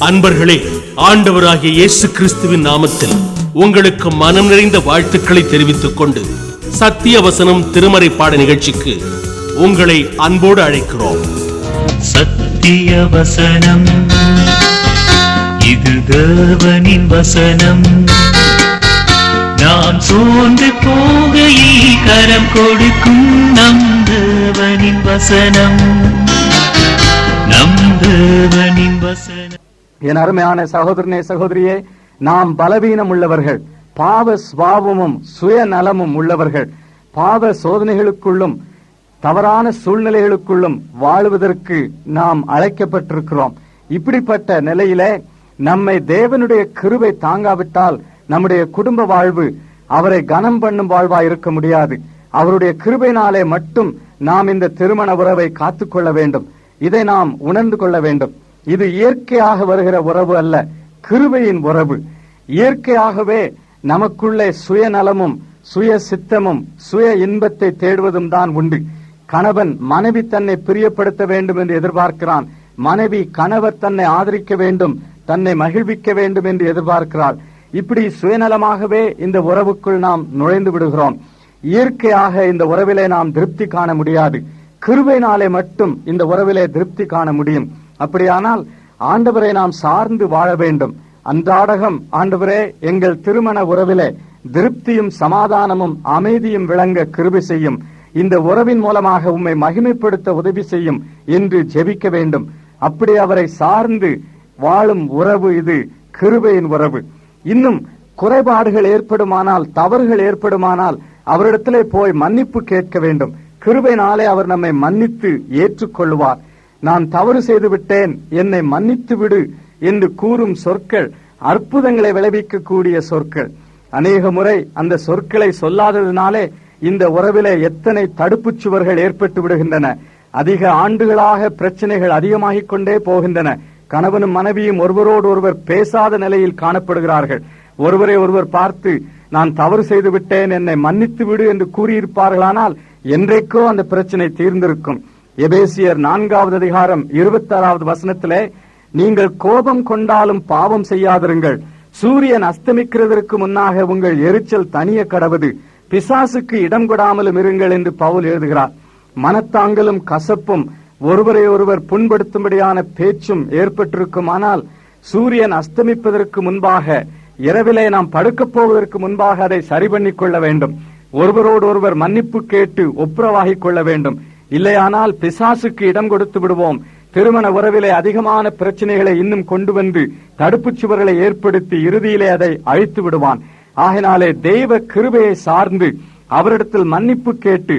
அன்பர்களே, ஆண்டவராகிய இயேசு கிறிஸ்துவின் நாமத்தில் உங்களுக்கு மனம் நிறைந்த வாழ்த்துக்களை தெரிவித்துக் கொண்டு சத்திய வசனம் திருமறை பாட நிகழ்ச்சிக்கு உங்களை அன்போடு அழைக்கிறோம். சத்திய வசனம், இது தேவனின் வசனம். நாம் சோர்ந்து போகையில் கரம் கொடுக்கும் நம் தேவனின் வசனம், நம் தேவனின் வசனம். என் அருமையான சகோதரனே, சகோதரியே, நாம் பலவீனம் உள்ளவர்கள், பாவ சுபாவமும் சுயநலமும் உள்ளவர்கள், பாவ சோதனைகளுக்குள்ளும் தவறான சூழ்நிலைகளுக்குள்ளும் வாழுவதற்கு நாம் அழைக்கப்பட்டிருக்கிறோம். இப்படிப்பட்ட நிலையிலே நம்மை தேவனுடைய கிருபை தாங்காவிட்டால் நம்முடைய குடும்ப வாழ்வு அவரை கனம் பண்ணும் வாழ்வா இருக்க முடியாது. அவருடைய கிருபையினாலே மட்டும் நாம் இந்த திருமண உறவை காத்துக்கொள்ள வேண்டும். இதை நாம் உணர்ந்து கொள்ள வேண்டும். இது இயற்கையாக வருகிற உறவு அல்ல, கிருபையின் உறவு. இயற்கையாகவே நமக்குள்ளே சுயநலமும் சுய சித்தமும் சுய இன்பத்தை தேடுவதும் தான் உண்டு. கணவன் மனைவி தன்னை பிரியப்படுத்த வேண்டும் என்று எதிர்பார்க்கிறான். மனைவி கணவர் தன்னை ஆதரிக்க வேண்டும், தன்னை மகிழ்விக்க வேண்டும் என்று எதிர்பார்க்கிறாள். இப்படி சுயநலமாகவே இந்த உறவுக்குள் நாம் நுழைந்து விடுகிறோம். இயற்கையாக இந்த உறவிலே நாம் திருப்தி காண முடியாது. கிருபையினாலே மட்டும் இந்த உறவிலே திருப்தி காண முடியும். அப்படியானால் ஆண்டவரை நாம் சார்ந்து வாழ வேண்டும். அன்றாடகம், ஆண்டவரே, எங்கள் திருமண உறவிலே திருப்தியும் சமாதானமும் அமைதியும் விளங்க கிருபை செய்யும், இந்த உறவின் மூலமாக உம்மை மகிமைப்படுத்த உதவி செய்யும் என்று ஜெபிக்க வேண்டும். அப்படி அவரை சார்ந்து வாழும் உறவு இது கிருபையின் உறவு. இன்னும் குறைபாடுகள் ஏற்படுமானால், தவறுகள் ஏற்படுமானால் அவரிடத்திலே போய் மன்னிப்பு கேட்க வேண்டும். கிருபையினாலே அவர் நம்மை மன்னித்து ஏற்றுக்கொள்வார். நான் தவறு செய்து விட்டேன், என்னை மன்னித்து விடு என்று கூறும் சொற்கள் அற்புதங்களை விளைவிக்கக்கூடிய சொற்கள். அநேக முறை அந்த சொற்களை சொல்லாததினாலே இந்த உறவிலே எத்தனை தடுப்புச் சுவர்கள் ஏற்பட்டு விடுகின்றன. அதிக ஆண்டுகளாக பிரச்சனைகள் அதிகமாகிக் கொண்டே போகின்றன. கணவனும் மனைவியும் ஒருவரோடு ஒருவர் பேசாத நிலையில் காணப்படுகிறார்கள். ஒருவரை ஒருவர் பார்த்து நான் தவறு செய்து விட்டேன், என்னை மன்னித்து விடு என்று கூறியிருப்பார்களானால் என்றைக்கோ அந்த பிரச்சனை தீர்ந்திருக்கும். எபேசியர் 4வது அதிகாரம் 26வது வசனத்திலே, நீங்கள் கோபம் கொண்டாலும் பாவம் செய்யாதிருங்கள், சூரியன் அஸ்தமிக்கிறதற்கு முன்னாக உங்கள் எரிச்சல் தனிய கடவது, பிசாசுக்கு இடம் கொடாமலும் இருங்கள் என்று பவுல் எழுதுகிறார். மனத்தாங்கலும் கசப்பும் ஒருவரை ஒருவர் புண்படுத்தும்படியான பேச்சும் ஏற்பட்டிருக்குமானால் சூரியன் அஸ்தமிப்பதற்கு முன்பாக, இரவிலே நாம் படுக்கப் போவதற்கு முன்பாக அதை சரி பண்ணிக் கொள்ள வேண்டும். ஒருவரோடு ஒருவர் மன்னிப்பு கேட்டு ஒப்புரவாகிக் கொள்ள வேண்டும். இல்லையானால் பிசாசுக்கு இடம் கொடுத்து விடுவோம். திருமண உறவிலே அதிகமான பிரச்சனைகளை இன்னும் கொண்டு வந்து தடுப்புச் சுவர்களை ஏற்படுத்தி இறுதியிலே அதை அழித்து விடுவான். ஆகினாலே தெய்வ கிருபையை சார்ந்து அவரிடத்தில் மன்னிப்பு கேட்டு,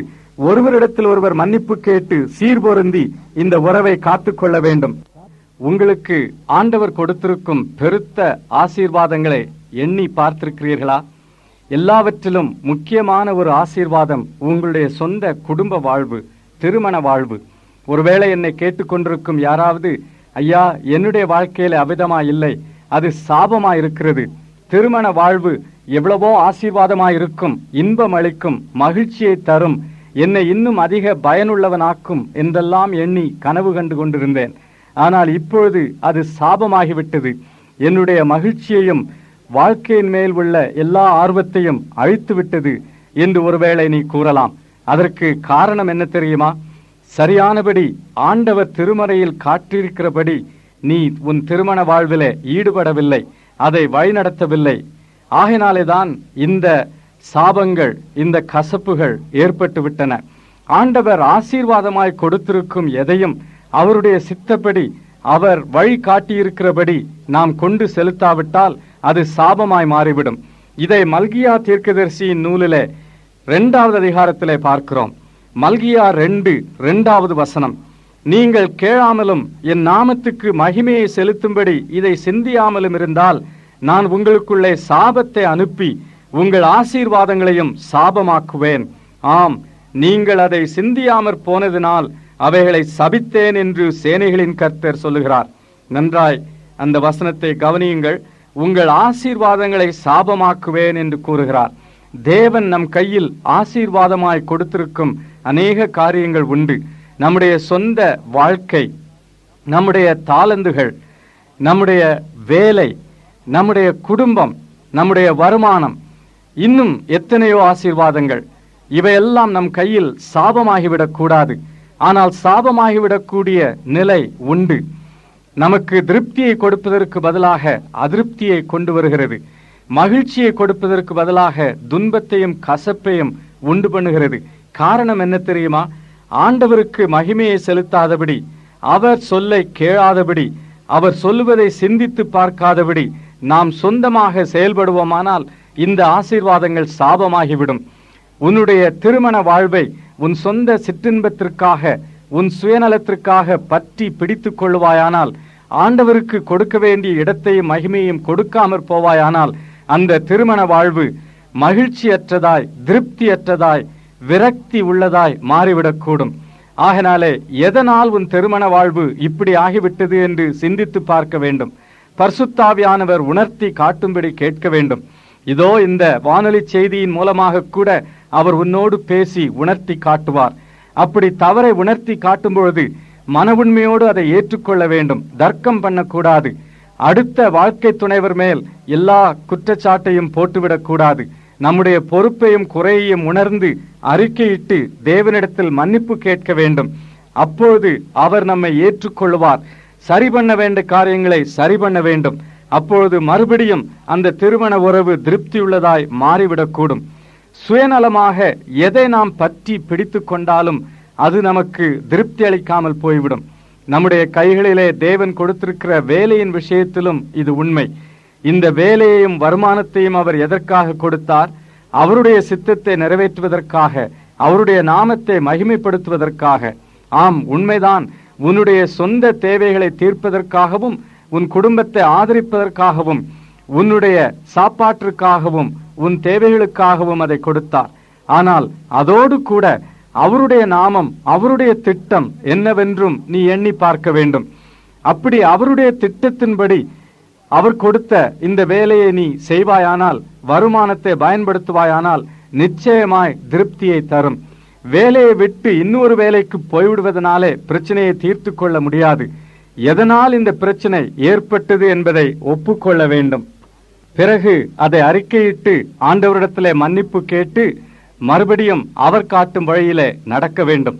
ஒருவரிடத்தில் ஒருவர் மன்னிப்பு கேட்டு சீர்பொருந்தி இந்த உறவை காத்துக்கொள்ள வேண்டும். உங்களுக்கு ஆண்டவர் கொடுத்திருக்கும் பெருத்த ஆசீர்வாதங்களை எண்ணி பார்த்திருக்கிறீர்களா? எல்லாவற்றிலும் முக்கியமான ஒரு ஆசீர்வாதம் உங்களுடைய சொந்த குடும்ப வாழ்வு, திருமண வாழ்வு. ஒருவேளை என்னை கேட்டுக்கொண்டிருக்கும் யாராவது, ஐயா, என்னுடைய வாழ்க்கையில அவிதமாய் இல்லை, அது சாபமாய் இருக்கிறது, திருமண வாழ்வு எவ்வளவோ ஆசீர்வாதமாய் இருக்கும், இன்பம் அளிக்கும், மகிழ்ச்சியை தரும், என்னை இன்னும் அதிக பயனுள்ளவனாக்கும் என்றெல்லாம் எண்ணி கனவு கண்டு கொண்டிருந்தேன். ஆனால் இப்பொழுது அது சாபமாகிவிட்டது, என்னுடைய மகிழ்ச்சியையும் வாழ்க்கையின் மேல் உள்ள எல்லா ஆர்வத்தையும் அழித்து விட்டது என்று ஒருவேளை நீ கூறலாம். அதற்கு காரணம் என்ன தெரியுமா? சரியானபடி ஆண்டவர் திருமறையில் காட்டியிருக்கிறபடி நீ உன் திருமண வாழ்விலே ஈடுபடவில்லை, அதை வழிநடத்தவில்லை. ஆகினாலேதான் இந்த சாபங்கள், இந்த கசப்புகள் ஏற்பட்டு விட்டன. ஆண்டவர் ஆசீர்வாதமாய் கொடுத்திருக்கும் எதையும் அவருடைய சித்தப்படி, அவர் வழி காட்டியிருக்கிறபடி நாம் கொண்டு செலுத்தாவிட்டால் அது சாபமாய் மாறிவிடும். இதை மல்கியா தீர்க்கதரிசியின் நூலிலே 2வது அதிகாரத்திலே பார்க்கிறோம். மல்கியா 2:2 வசனம், நீங்கள் கேளாமலும் என் நாமத்துக்கு மகிமையை செலுத்தும்படி இதை சிந்தியாமலும் இருந்தால் நான் உங்களுக்குள்ளே சாபத்தை அனுப்பி உங்கள் ஆசீர்வாதங்களையும் சாபமாக்குவேன். ஆம், நீங்கள் அதை சிந்தியாமற் போனதினால் அவைகளை சபித்தேன் என்று சேனைகளின் கர்த்தர் சொல்லுகிறார். நன்றாய் அந்த வசனத்தை கவனியுங்கள். உங்கள் ஆசீர்வாதங்களை சாபமாக்குவேன் என்று கூறுகிறார். தேவன் நம் கையில் ஆசீர்வாதமாய் கொடுத்திருக்கும் அநேக காரியங்கள் உண்டு. நம்முடைய சொந்த வாழ்க்கை, நம்முடைய தாளந்துகள், நம்முடைய வேலை, நம்முடைய குடும்பம், நம்முடைய வருமானம், இன்னும் எத்தனையோ ஆசீர்வாதங்கள், இவையெல்லாம் நம் கையில் சாபமாகிவிடக் கூடாது. ஆனால் சாபமாகிவிடக்கூடிய நிலை உண்டு. நமக்கு திருப்தியை கொடுப்பதற்கு பதிலாக அதிருப்தியை கொண்டு வருகிறது. மகிழ்ச்சியை கொடுப்பதற்கு பதிலாக துன்பத்தையும் கசப்பையும் உண்டு பண்ணுகிறது. காரணம் என்ன தெரியுமா? ஆண்டவருக்கு மகிமையை செலுத்தாதபடி, அவர் சொல்லை கேளாதபடி, அவர் சொல்லுவதை சிந்தித்து பார்க்காதபடி நாம் சொந்தமாக செயல்படுவோமானால் இந்த ஆசீர்வாதங்கள் சாபமாகிவிடும். உன்னுடைய திருமண வாழ்வை உன் சொந்த சிற்றின்பத்திற்காக, உன் சுயநலத்திற்காக பற்றி பிடித்துக் கொள்வாயானால், ஆண்டவருக்கு கொடுக்க வேண்டிய இடத்தையும் மகிமையும் கொடுக்காமற் போவாயானால், அந்த திருமண வாழ்வு மகிழ்ச்சியற்றதாய், திருப்தியற்றதாய், விரக்தி உள்ளதாய் மாறிவிடக்கூடும். ஆகினாலே எதனால் உன் திருமண வாழ்வு இப்படி ஆகிவிட்டது என்று சிந்தித்து பார்க்க வேண்டும். பரிசுத்தாவியானவர் உணர்த்தி காட்டும்படி கேட்க வேண்டும். இதோ இந்த வானொலி செய்தியின் மூலமாக கூட அவர் உன்னோடு பேசி உணர்த்தி காட்டுவார். அப்படி தவறை உணர்த்தி காட்டும் பொழுது மன உண்மையோடு அதை ஏற்றுக்கொள்ள வேண்டும். தர்க்கம் பண்ணக்கூடாது. அடுத்த வாழ்க்கை துணைவர் மேல் எல்லா குற்றச்சாட்டையும் போட்டுவிடக் கூடாது. நம்முடைய பொறுப்பையும் குறையையும் உணர்ந்து அறிக்கையிட்டு தேவனிடத்தில் மன்னிப்பு கேட்க வேண்டும். அப்பொழுது அவர் நம்மை ஏற்றுக்கொள்வார். சரி பண்ண வேண்டிய காரியங்களை சரி பண்ண வேண்டும். அப்பொழுது மறுபடியும் அந்த திருமண உறவு திருப்தியுள்ளதாய் மாறிவிடக்கூடும். சுயநலமாக எதை நாம் பற்றி பிடித்து கொண்டாலும் அது நமக்கு திருப்தி அளிக்காமல் போய்விடும். நம்முடைய கைகளிலே தேவன் கொடுத்திருக்கிற வேலையின் விஷயத்திலும் இது உண்மை. இந்த வேலையையும் வருமானத்தையும் அவர் எதற்காக கொடுத்தார்? அவருடைய சித்தத்தை நிறைவேற்றுவதற்காக, அவருடைய நாமத்தை மகிமைப்படுத்துவதற்காக. ஆம், உண்மைதான். உன்னுடைய சொந்த தேவைகளை தீர்ப்பதற்காகவும், உன் குடும்பத்தை ஆதரிப்பதற்காகவும், உன்னுடைய சாப்பாட்டிற்காகவும், உன் தேவைகளுக்காகவும் அதை கொடுத்தார். ஆனால் அதோடு கூட அவருடைய நாமம், அவருடைய திட்டம் என்னவென்றும் நீ எண்ணி பார்க்க வேண்டும். அப்படி அவருடைய திட்டத்தின்படி அவர் கொடுத்த இந்த வேலையை நீ செய்வாயானால், வருமானத்தை பயன்படுத்துவாயானால் நிச்சயமாய் திருப்தியை தரும். வேலையை விட்டு இன்னொரு வேலைக்கு போய்விடுவதனாலே பிரச்சனையை தீர்த்து கொள்ள முடியாது. எதனால் இந்த பிரச்சனை ஏற்பட்டது என்பதை ஒப்புக்கொள்ள வேண்டும். பிறகு அதை அறிக்கையிட்டு ஆண்டவரிடத்திலே மன்னிப்பு கேட்டு மறுபடியும் அவர் காட்டும் வழியிலே நடக்க வேண்டும்.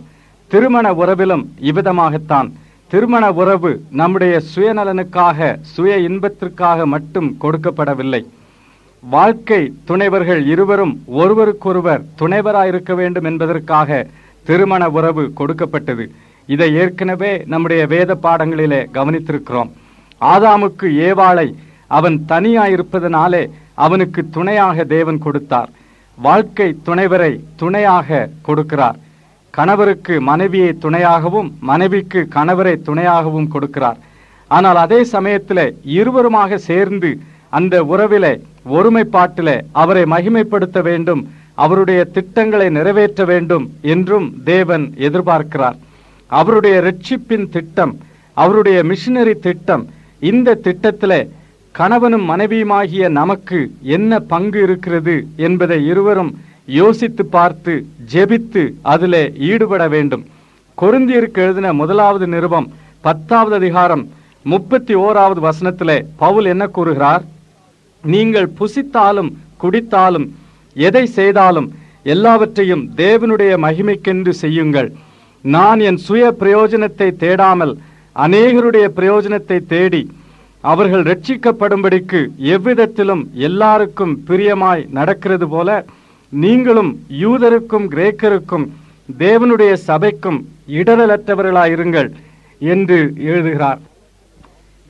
திருமண உறவிலும் இவ்விதமாகத்தான். திருமண உறவு நம்முடைய சுயநலனுக்காக, சுய இன்பத்திற்காக மட்டும் கொடுக்கப்படவில்லை. வாழ்க்கை துணைவர்கள் இருவரும் ஒருவருக்கொருவர் துணைவராயிருக்க வேண்டும் என்பதற்காக திருமண உறவு கொடுக்கப்பட்டது. இதை ஏற்கனவே நம்முடைய வேத பாடங்களிலே கவனித்திருக்கிறோம். ஆதாமுக்கு ஏவாளை அவன் தனியாயிருப்பதனாலே அவனுக்கு துணையாக தேவன் கொடுத்தார். வாழ்க்கை துணைவரை துணையாக கொடுக்கிறார். கணவருக்கு மனைவியை துணையாகவும், மனைவிக்கு கணவரை துணையாகவும் கொடுக்கிறார். ஆனால் அதே சமயத்தில் இருவருமாக சேர்ந்து அந்த உறவிலே, ஒருமைப்பாட்டிலே அவரை மகிமைப்படுத்த வேண்டும், அவருடைய திட்டங்களை நிறைவேற்ற வேண்டும் என்றும் தேவன் எதிர்பார்க்கிறார். அவருடைய ரட்சிப்பின் திட்டம், அவருடைய மிஷனரி திட்டம், இந்த திட்டத்திலே கணவனும் மனைவியுமாகிய நமக்கு என்ன பங்கு இருக்கிறது என்பதை இருவரும் யோசித்து பார்த்து ஜெபித்து அதிலே ஈடுபட வேண்டும். கொரிந்தியருக்கு எழுதின முதலாவது நிருபம் 10வது அதிகாரம் 31வது வசனத்திலே பவுல் என்ன கூறுகிறார்? நீங்கள் புசித்தாலும் குடித்தாலும் எதை செய்தாலும் எல்லாவற்றையும் தேவனுடைய மகிமைக்கென்று செய்யுங்கள். நான் என் சுய பிரயோஜனத்தை தேடாமல் அநேகருடைய பிரயோஜனத்தை தேடி அவர்கள் ரட்சிக்கப்படும்படிக்கு எவ்விதத்திலும் எல்லாருக்கும் பிரியமாய் நடக்கிறது போல நீங்களும் யூதருக்கும் கிரேக்கருக்கும் தேவனுடைய சபைக்கும் இடரலற்றவர்களாயிருங்கள் என்று எழுதுகிறார்.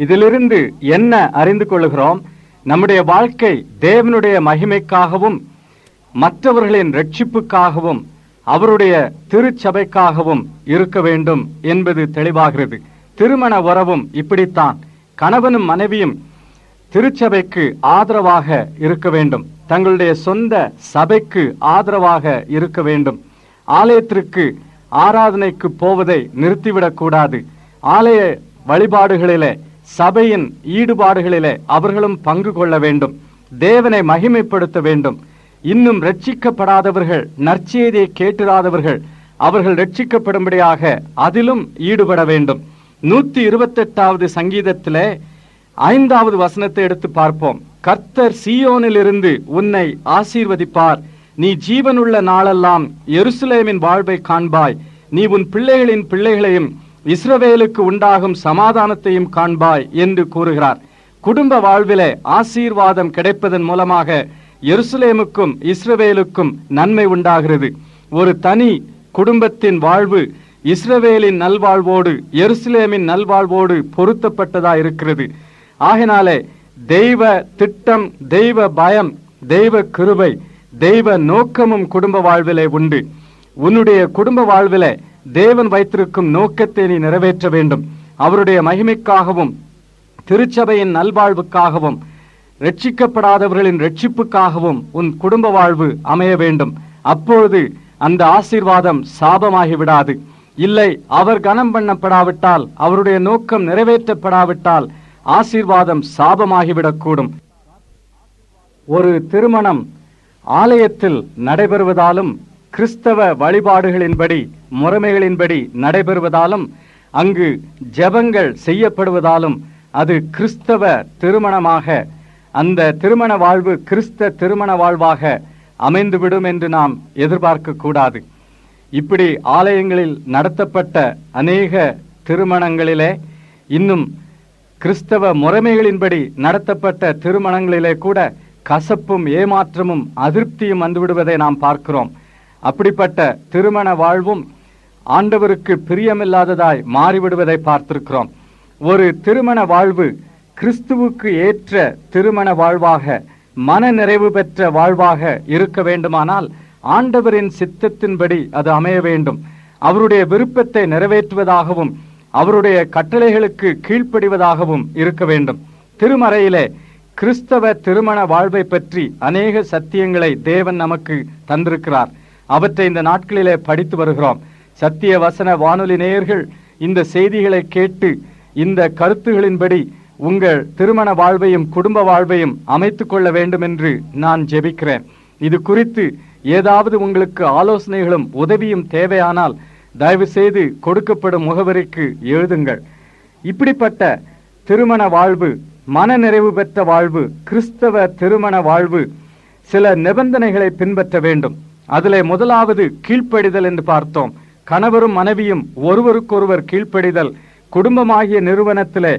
இதிலிருந்து என்ன அறிந்து கொள்கிறோம்? நம்முடைய வாழ்க்கை தேவனுடைய மகிமைக்காகவும் மற்றவர்களின் ரட்சிப்புக்காகவும் அவருடைய திருச்சபைக்காகவும் இருக்க வேண்டும் என்பது தெளிவாகிறது. திருமண உறவும் இப்படித்தான். கணவனும் மனைவியும் திருச்சபைக்கு ஆதரவாக இருக்க வேண்டும். தங்களுடைய சொந்த சபைக்கு ஆதரவாக இருக்க வேண்டும். ஆலயத்திற்கு ஆராதனைக்கு போவதை நிறுத்திவிடக்கூடாது. ஆலய வழிபாடுகளிலே, சபையின் ஈடுபாடுகளிலே அவர்களும் பங்கு கொள்ள வேண்டும். தேவனை மகிமைப்படுத்த வேண்டும். இன்னும் ரட்சிக்கப்படாதவர்கள், நற்செய்தியை கேட்டிராதவர்கள், அவர்கள் ரட்சிக்கப்படும்படியாக அதிலும் ஈடுபட வேண்டும். 128வது சங்கீதத்திலே 5வது வசனத்தை எடுத்து பார்ப்போம். கர்த்தர் சீயோனிலிருந்து உன்னை ஆசீர்வதிப்பார். நீ ஜீவனுள்ள நாளெல்லாம் எருசலேமின் வாழ்வை காண்பாய். நீ உன் பிள்ளைகளின் பிள்ளைகளையும் இஸ்ரவேலுக்கு உண்டாகும் சமாதானத்தையும் காண்பாய் என்று கூறுகிறார். குடும்ப வாழ்விலே ஆசீர்வாதம் கிடைப்பதன் மூலமாக எருசலேமுக்கும் இஸ்ரவேலுக்கும் நன்மை உண்டாகிறது. ஒரு தனி குடும்பத்தின் வாழ்வு இஸ்ரவேலின் நல்வாழ்வோடு எருசலேமின் நல்வாழ்வோடு பொருத்தப்பட்டதா இருக்கிறது. ஆகினாலே தெய்வ திட்டம், தெய்வ பயம், தெய்வ கிருபை, தெய்வ நோக்கமும் குடும்ப வாழ்விலே உண்டு. உன்னுடைய குடும்ப வாழ்விலே தேவன் வைத்திருக்கும் நோக்கத்தை நீ நிறைவேற்ற வேண்டும். அவருடைய மகிமைக்காகவும் திருச்சபையின் நல்வாழ்வுக்காகவும் ரட்சிக்கப்படாதவர்களின் ரட்சிப்புக்காகவும் உன் குடும்ப வாழ்வு அமைய வேண்டும். அப்பொழுது அந்த ஆசீர்வாதம் சாபமாகி விடாது. இல்லை, அவர் கனம் பண்ணப்படாவிட்டால், அவருடைய நோக்கம் நிறைவேற்றப்படாவிட்டால் ஆசீர்வாதம் சாபமாகிவிடக்கூடும். ஒரு திருமணம் ஆலயத்தில் நடைபெறுவதாலும் கிறிஸ்தவ வழிபாடுகளின்படி முறைமைகளின்படி நடைபெறுவதாலும் அங்கு ஜெபங்கள் செய்யப்படுவதாலும் அது கிறிஸ்தவ திருமணமாக, அந்த திருமண வாழ்வு கிறிஸ்த திருமண வாழ்வாக அமைந்துவிடும் என்று நாம் எதிர்பார்க்க கூடாது. இப்படி ஆலயங்களில் நடத்தப்பட்ட அநேக திருமணங்களிலே, இன்னும் கிறிஸ்தவ முறைமைகளின்படி நடத்தப்பட்ட திருமணங்களிலே கூட கசப்பும் ஏமாற்றமும் அதிருப்தியும் வந்துவிடுவதை நாம் பார்க்கிறோம். அப்படிப்பட்ட திருமண வாழ்வும் ஆண்டவருக்கு பிரியமில்லாததாய் மாறிவிடுவதை பார்த்திருக்கிறோம். ஒரு திருமண வாழ்வு கிறிஸ்துவுக்கு ஏற்ற திருமண வாழ்வாக, மன நிறைவு பெற்ற வாழ்வாக இருக்க வேண்டுமானால் ஆண்டவரின் சித்தத்தின்படி அது அமைய வேண்டும். அவருடைய விருப்பத்தை நிறைவேற்றுவதாகவும் அவருடைய கட்டளைகளுக்கு கீழ்ப்படிவதாகவும் இருக்க வேண்டும். திருமறையிலே கிறிஸ்தவ திருமண வாழ்வை பற்றி அநேக சத்தியங்களை தேவன் நமக்கு தந்திருக்கிறார். அவற்றை இந்த நாட்களிலே படித்து வருகிறோம். சத்திய வசன வானொலி நேயர்கள் இந்த செய்திகளை கேட்டு இந்த கருத்துகளின்படி உங்கள் திருமண வாழ்வையும் குடும்ப வாழ்வையும் அமைத்துக் கொள்ள வேண்டும் என்று நான் ஜெபிக்கிறேன். இது குறித்து ஏதாவது உங்களுக்கு ஆலோசனைகளும் உதவியும் தேவையானால் தயவு செய்து கொடுக்கப்படும் முகவரிக்கு எழுதுங்கள். இப்படிப்பட்ட திருமண வாழ்வு, மன நிறைவு பெற்ற வாழ்வு, கிறிஸ்தவ திருமண வாழ்வு சில நிபந்தனைகளை பின்பற்ற வேண்டும். அதிலே முதலாவது கீழ்ப்படிதல் என்று பார்த்தோம். கணவரும் மனைவியும் ஒருவருக்கொருவர் கீழ்ப்படிதல். குடும்பமாகிய நிறுவனத்திலே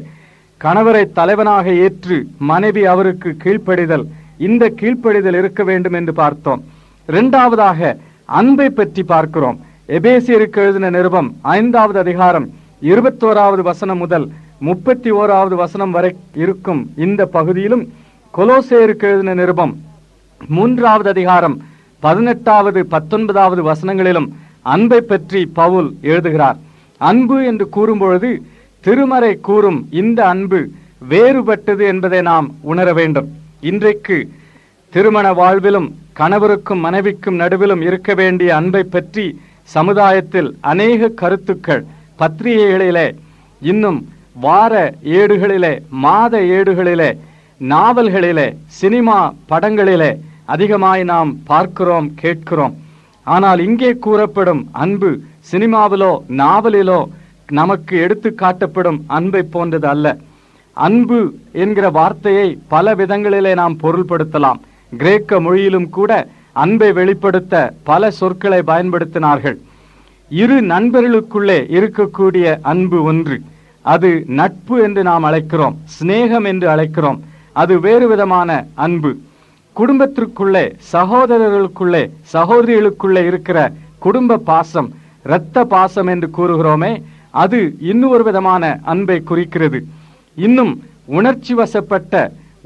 கணவரை தலைவனாக ஏற்று மனைவி அவருக்கு கீழ்ப்படிதல். இந்த கீழ்ப்படிதல் இருக்க வேண்டும் என்று பார்த்தோம். இரண்டாவதாக அன்பை பற்றி பார்க்கிறோம். எபேசியருக்கு எழுதின நிருபம் 5வது அதிகாரம் 21வது வசனம் முதல் 31வது வசனம் வரை இருக்கும் இந்த பகுதியிலும், கொலோசேயருக்கு எழுதின நிருபம் 3வது அதிகாரம் 18வது 19வது வசனங்களிலும் அன்பை பற்றி பவுல் எழுதுகிறார். அன்பு என்று கூறும்பொழுது திருமறை கூறும் இந்த அன்பு வேறுபட்டது என்பதை நாம் உணர வேண்டும். இன்றைக்கு திருமண வாழ்விலும் கணவருக்கும் மனைவிக்கும் நடுவிலும் இருக்க வேண்டிய அன்பை பற்றி சமுதாயத்தில் அநேக கருத்துக்கள் பத்திரிகைகளிலே, இன்னும் வார ஏடுகளிலே, மாத ஏடுகளிலே, நாவல்களிலே, சினிமா படங்களிலே அதிகமாய் நாம் பார்க்கிறோம், கேட்கிறோம். ஆனால் இங்கே கூறப்படும் அன்பு சினிமாவிலோ நாவலிலோ நமக்கு எடுத்து காட்டப்படும் அன்பை போன்றது அல்ல. அன்பு என்கிற வார்த்தையை பல விதங்களிலே நாம் பொருள்படுத்தலாம். கிரேக்க மொழியிலும் கூட அன்பை வெளிப்படுத்த பல சொற்களை பயன்படுத்தினார்கள். இரு நண்பர்களுக்குள்ளே இருக்கக்கூடிய அன்பு ஒன்று, அது நட்பு என்று நாம் அழைக்கிறோம், சிநேகம் என்று அழைக்கிறோம். அது வேறு விதமான அன்பு. குடும்பத்திற்குள்ளே, சகோதரர்களுக்குள்ளே, சகோதரிகளுக்குள்ளே இருக்கிற குடும்ப பாசம், இரத்த பாசம் என்று கூறுகிறோமே, அது இன்னொரு விதமான அன்பை குறிக்கிறது. இன்னும் உணர்ச்சி வசப்பட்ட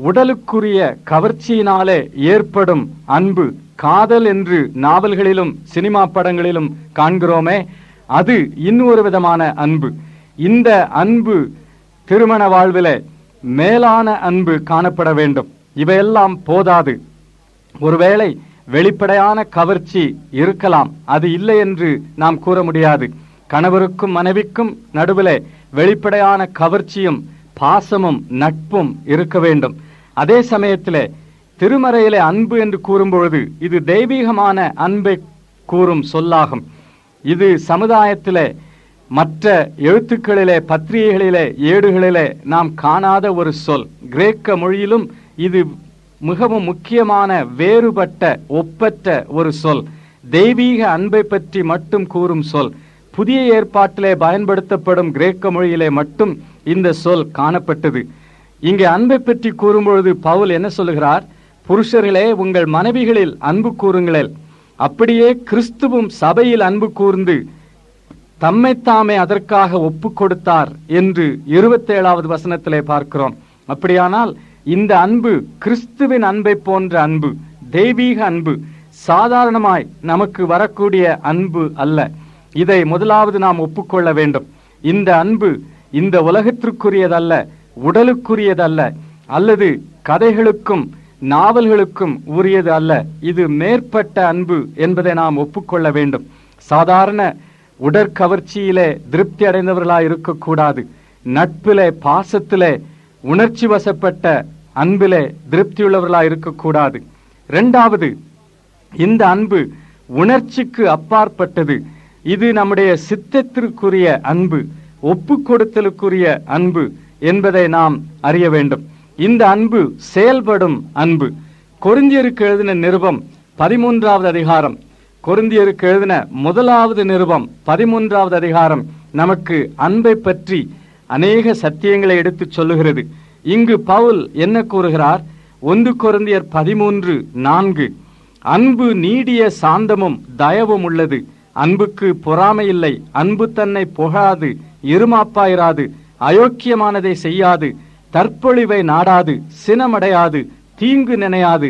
உடலுக்குரிய கவர்ச்சியினாலே ஏற்படும் அன்பு, காதல் என்று நாவல்களிலும் சினிமா படங்களிலும் காண்கிறோமே, அது இன்னொரு விதமான அன்பு. இந்த அன்பு திருமண வாழ்விலே மேலான அன்பு காணப்பட வேண்டும். இவையெல்லாம் போதாது. ஒருவேளை வெளிப்படையான கவர்ச்சி இருக்கலாம், அது இல்லை என்று நாம் கூற முடியாது. கணவருக்கும் மனைவிக்கும் நடுவிலே வெளிப்படையான கவர்ச்சியும் பாசமும் நட்பும் இருக்க வேண்டும். அதே சமயத்திலே திருமறையிலே அன்பு என்று கூறும்பொழுது இது தெய்வீகமான அன்பை கூறும் சொல்லாகும். இது சமுதாயத்திலே மற்ற எழுத்துக்களிலே, பத்திரிகைகளிலே, ஏடுகளிலே நாம் காணாத ஒரு சொல். கிரேக்க மொழியிலும் இது மிகவும் முக்கியமான, வேறுபட்ட, ஒப்பற்ற ஒரு சொல். தெய்வீக அன்பை பற்றி மட்டும் கூறும் சொல். புதிய ஏற்பாட்டிலே பயன்படுத்தப்படும் கிரேக்க மொழியிலே மட்டும் இந்த சொல் காணப்பட்டது. இங்கே அன்பை பற்றி கூறும்பொழுது பவுல் என்ன சொல்லுகிறார்? புருஷர்களே, உங்கள் மனைவிகளில் அன்பு கூறுங்களேன், அப்படியே கிறிஸ்துவும் சபையில் அன்பு கூர்ந்து தம்மைத்தாமே அதற்காக ஒப்பு கொடுத்தார் என்று 27வது வசனத்திலே பார்க்கிறோம். அப்படியானால் இந்த அன்பு கிறிஸ்துவின் அன்பை போன்ற அன்பு, தெய்வீக அன்பு, சாதாரணமாய் நமக்கு வரக்கூடிய அன்பு அல்ல. இதை முதலாவது நாம் ஒப்புக்கொள்ள வேண்டும். இந்த அன்பு இந்த உலகத்திற்குரியதல்ல, உடலுக்குரியதல்ல, அல்லது கதைகளுக்கும் நாவல்களுக்கும் உரியது அல்ல. இது மேற்பட்ட அன்பு என்பதை நாம் ஒப்புக்கொள்ள வேண்டும். சாதாரண உடற்கவர்ச்சியிலே திருப்தி அடைந்தவர்களாய் இருக்கக்கூடாது. நட்பிலே, பாசத்திலே, உணர்ச்சி வசப்பட்ட அன்பிலே திருப்தியுள்ளவர்களாய் இருக்கக்கூடாது. இரண்டாவது, இந்த அன்பு உணர்ச்சிக்கு அப்பாற்பட்டது. இது நம்முடைய சித்தத்திற்குரிய அன்பு, ஒப்பு கொடுத்தலுக்குரிய அன்பு என்பதை நாம் அறிய வேண்டும். இந்த அன்பு செயல்படும் அன்பு. கொரிந்தியருக்கு எழுதின நிருபம் 13வது அதிகாரம், கொரிந்தியருக்கு எழுதின முதலாவது நிருபம் 13வது அதிகாரம் நமக்கு அன்பை பற்றி அநேக சத்தியங்களை எடுத்துச் சொல்லுகிறது. இங்கு பவுல் என்ன கூறுகிறார்? 1 கொரிந்தியர் 13:4, அன்பு நீடிய சாந்தமும் தயவும் உள்ளது, அன்புக்கு பொறாமை இல்லை, அன்பு தன்னை புகழாது, இருமாப்பாயிராது, அயோக்கியமானதை செய்யாது, தற்பொழிவை நாடாது, சினமடையாது, தீங்கு நினையாது,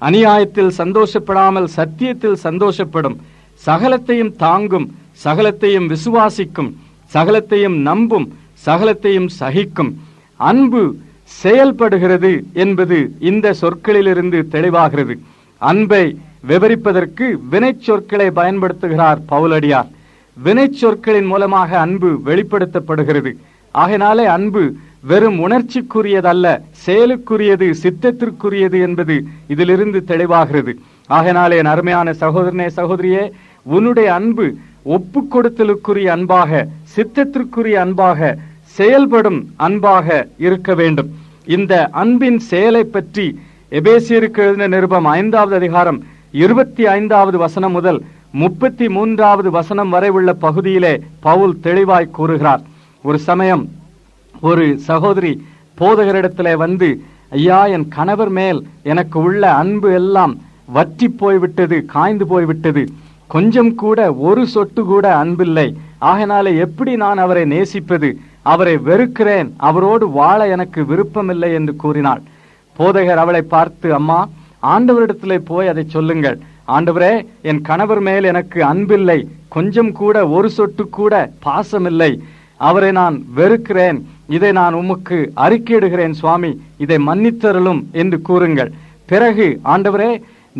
அநியாயத்தில் சந்தோஷப்படாமல் சத்தியத்தில் சந்தோஷப்படும், சகலத்தையும் தாங்கும், சகலத்தையும் விசுவாசிக்கும், சகலத்தையும் நம்பும், சகலத்தையும் சகிக்கும். அன்பு செயல்படுகிறது என்பது இந்த சொற்களிலிருந்து தெளிவாகிறது. அன்பை விவரிப்பதற்கு வினை சொற்களை பயன்படுத்துகிறார் பவுலடியார். வினை சொற்களின் மூலமாக அன்பு வெளிப்படுத்தப்படுகிறது. ஆகையினாலே அன்பு வெறும் உணர்ச்சிக்குரியதல்ல, செயலுக்குரியது, சித்தத்திற்குரியது என்பது இதிலிருந்து தெளிவாகிறது. ஆகையினாலே என் அருமையான சகோதரனே, சகோதரியே, உன்னுடைய அன்பு ஒப்பு கொடுத்தலுக்குரிய அன்பாக, சித்தத்திற்குரிய அன்பாக, செயல்படும் அன்பாக இருக்க வேண்டும். இந்த அன்பின் செயலை பற்றி எபேசியருக்கு எழுதின நிருபம் 5வது அதிகாரம் 25வது வசனம் முதல் 33வது வசனம் வரை உள்ள பகுதியிலே பவுல் தெளிவாய் கூறுகிறார். ஒரு சமயம் ஒரு சகோதரி போதகரிடத்திலே வந்து, ஐயா, என் கணவர் மேல் எனக்கு உள்ள அன்பு எல்லாம் வற்றி போய்விட்டது, காய்ந்து போய்விட்டது, கொஞ்சம் கூட, ஒரு சொட்டு கூட அன்பில்லை, ஆகையினாலே எப்படி நான் அவரை நேசிப்பது? அவரை வெறுக்கிறேன், அவரோடு வாழ எனக்கு விருப்பமில்லை என்று கூறினாள். போதகர் அவளை பார்த்து, அம்மா, ஆண்டவரிடத்திலே போய் அதை சொல்லுங்கள். ஆண்டவரே, என் கணவர் மேல் எனக்கு அன்பில்லை, கொஞ்சம் கூட, ஒரு சொட்டு கூட பாசமில்லை, அவரை நான் வெறுக்கிறேன், இதை நான் உமக்கு அறிக்கையிடுகிறேன் சுவாமி, இதை மன்னித்தருளும் என்று கூறுங்கள். பிறகு, ஆண்டவரே,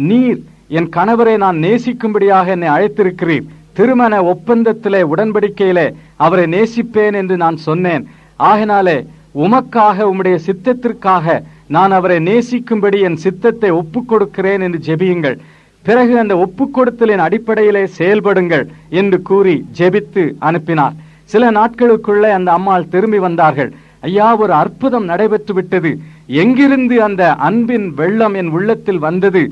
நீர் என் கணவரை நான் நேசிக்கும்படியாக என்னை அழைத்திருக்கிறீர், திருமண ஒப்பந்தத்திலே, உடன்படிக்கையிலே அவரை நேசிப்பேன் என்று நான் சொன்னேன், ஆகினாலே உமக்காக, உம்முடைய சித்தத்திற்காக நான் அவரை நேசிக்கும்படி என் சித்தத்தை ஒப்புக் கொடுக்கிறேன் என்று ஜெபியுங்கள். பிறகு அந்த ஒப்புக் கொடுத்தலின் அடிப்படையிலே செயல்படுங்கள் என்று கூறி ஜெபித்து அனுப்பினார். சில நாட்களுக்குள்ளே அந்த அம்மாள் திரும்பி வந்தார்கள். ஐயா, ஒரு அற்புதம் நடைபெற்று விட்டது. எங்கிருந்து அந்த அன்பின் வெள்ளம் என் உள்ளத்தில் வந்தது,